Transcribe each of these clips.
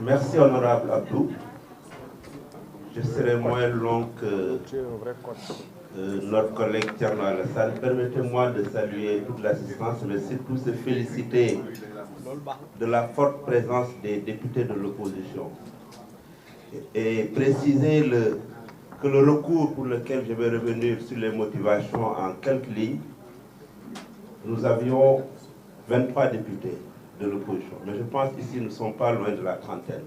Merci, honorable Abdou. Je serai moins long que notre collègue Thierno Alassane. Permettez-moi de saluer toute l'assistance, mais surtout se féliciter de la forte présence des députés de l'opposition. Et préciser que le recours pour lequel je vais revenir sur les motivations en quelques lignes, nous avions 23 députés de l'opposition. Mais je pense qu'ici, nous ne sommes pas loin de la trentaine.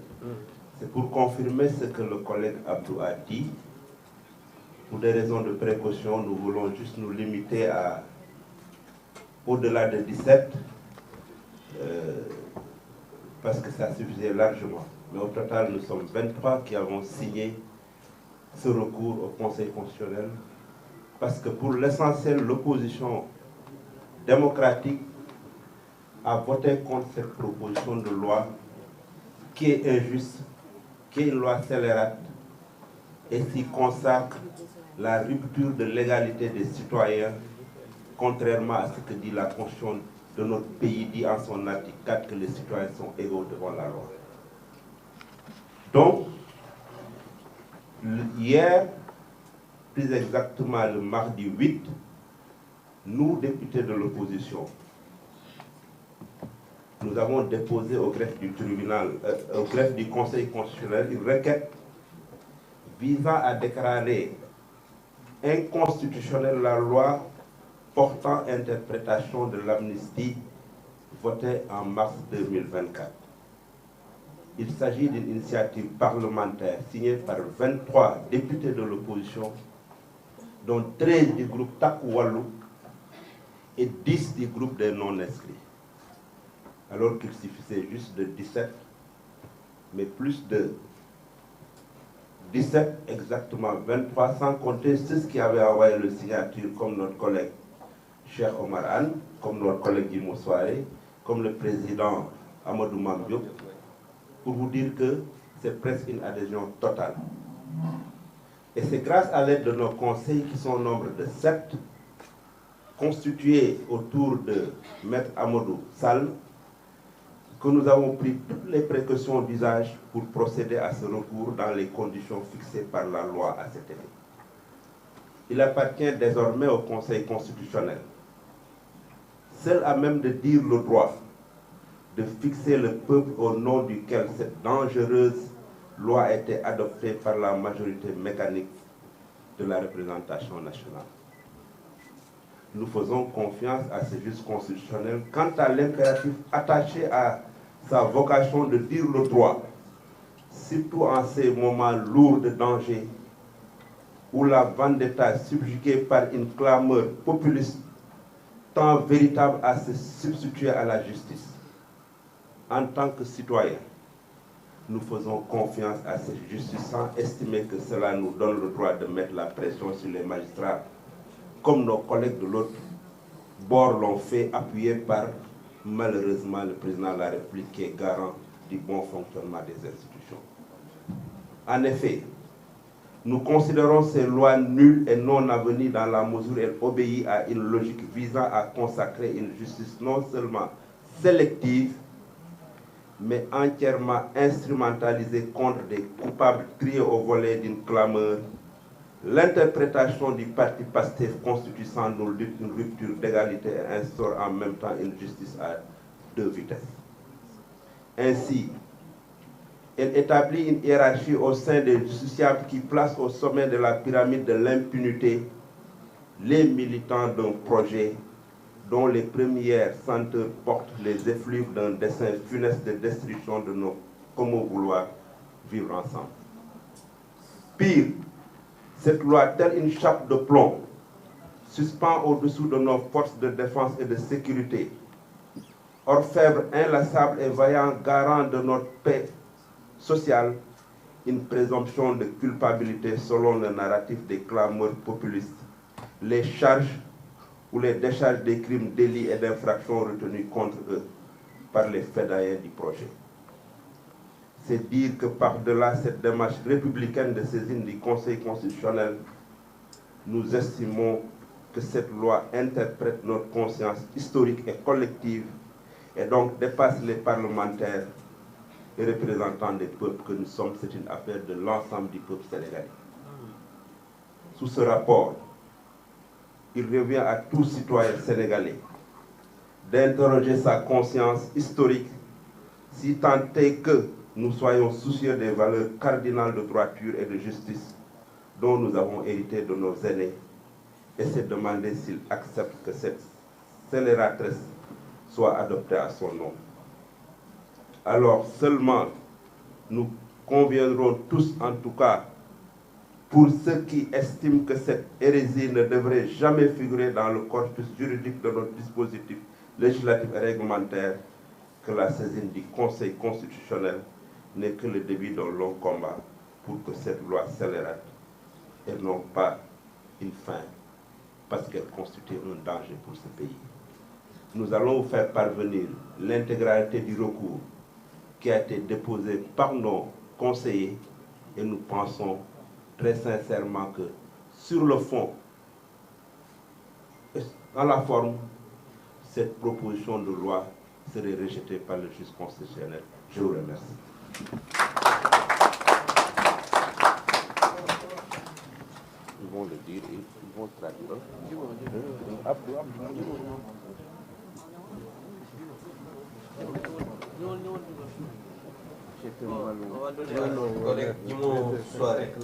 C'est pour confirmer ce que le collègue Abdou a dit. Pour des raisons de précaution, nous voulons juste nous limiter à au-delà de 17, parce que ça suffisait largement. Mais au total, nous sommes 23 qui avons signé ce recours au Conseil constitutionnel, parce que pour l'essentiel, l'opposition démocratique a voté contre cette proposition de loi qui est injuste, qui est une loi scélérate et qui consacre la rupture de l'égalité des citoyens, contrairement à ce que dit la Constitution de notre pays, dit en son article 4 que les citoyens sont égaux devant la loi. Donc, hier, plus exactement le mardi 8, nous, députés de l'opposition, nous avons déposé au greffe du tribunal, au greffe du Conseil constitutionnel, une requête visant à déclarer inconstitutionnelle la loi portant interprétation de l'amnistie votée en mars 2024. Il s'agit d'une initiative parlementaire signée par 23 députés de l'opposition, dont 13 du groupe Takku Wallu et 10 du groupe des non-inscrits. Alors qu'il suffisait juste de 17, mais plus de 17, exactement 23, sans compter ceux qui avaient envoyé le signature, comme notre collègue Cheikh Omar Anne, comme notre collègue Djimo Soare, comme le président Amadou Mamdiop, pour vous dire que c'est presque une adhésion totale. Et c'est grâce à l'aide de nos conseils qui sont au nombre de 7, constitués autour de Maître Amadou Sall, que nous avons pris toutes les précautions d'usage pour procéder à ce recours dans les conditions fixées par la loi à cet effet. Il appartient désormais au Conseil constitutionnel, seul à même de dire le droit, de fixer le peuple au nom duquel cette dangereuse loi a été adoptée par la majorité mécanique de la représentation nationale. Nous faisons confiance à ce juge constitutionnel quant à l'impératif attaché à sa vocation de dire le droit, surtout en ces moments lourds de danger où la vendetta subjuguée par une clameur populiste tend véritable à se substituer à la justice. En tant que citoyens, nous faisons confiance à cette justice sans estimer que cela nous donne le droit de mettre la pression sur les magistrats, comme nos collègues de l'autre bord l'ont fait, appuyés par, malheureusement, le président de la République qui est garant du bon fonctionnement des institutions. En effet, nous considérons ces lois nulles et non avenue dans la mesure où elles obéissent à une logique visant à consacrer une justice non seulement sélective, mais entièrement instrumentalisée contre des coupables triés au volet d'une clameur. L'interprétation du parti PASTEF constitue sans nul doute une rupture d'égalité et instaure en même temps une justice à deux vitesses. Ainsi, elle établit une hiérarchie au sein des justiciables qui place au sommet de la pyramide de l'impunité les militants d'un projet dont les premières senteurs portent les effluves d'un dessein funeste de destruction de nos comment vouloir vivre ensemble. Pire, cette loi, telle une chape de plomb, suspend au-dessous de nos forces de défense et de sécurité, orfèvre inlassable et vaillant garant de notre paix sociale, une présomption de culpabilité selon le narratif des clameurs populistes, les charges ou les décharges des crimes, délits et d'infractions retenus contre eux par les fédérations du projet. C'est dire que par-delà cette démarche républicaine de saisine du Conseil constitutionnel, nous estimons que cette loi interprète notre conscience historique et collective et donc dépasse les parlementaires et représentants des peuples que nous sommes, c'est une affaire de l'ensemble du peuple sénégalais. Sous ce rapport, il revient à tout citoyen sénégalais d'interroger sa conscience historique, si tant est que nous soyons soucieux des valeurs cardinales de droiture et de justice dont nous avons hérité de nos aînés, et se demander s'il accepte que cette scélératrice soit adoptée à son nom. Alors seulement nous conviendrons tous, en tout cas, pour ceux qui estiment que cette hérésie ne devrait jamais figurer dans le corpus juridique de notre dispositif législatif et réglementaire, que la saisine du Conseil constitutionnel n'est que le début d'un long combat pour que cette loi scélérate et non pas une fin, parce qu'elle constitue un danger pour ce pays. Nous allons vous faire parvenir l'intégralité du recours qui a été déposé par nos conseillers, et nous pensons très sincèrement que sur le fond, dans la forme, cette proposition de loi serait rejetée par le juge constitutionnel. Je vous remercie. Ils vont le dire et ils vont traduire. Correct,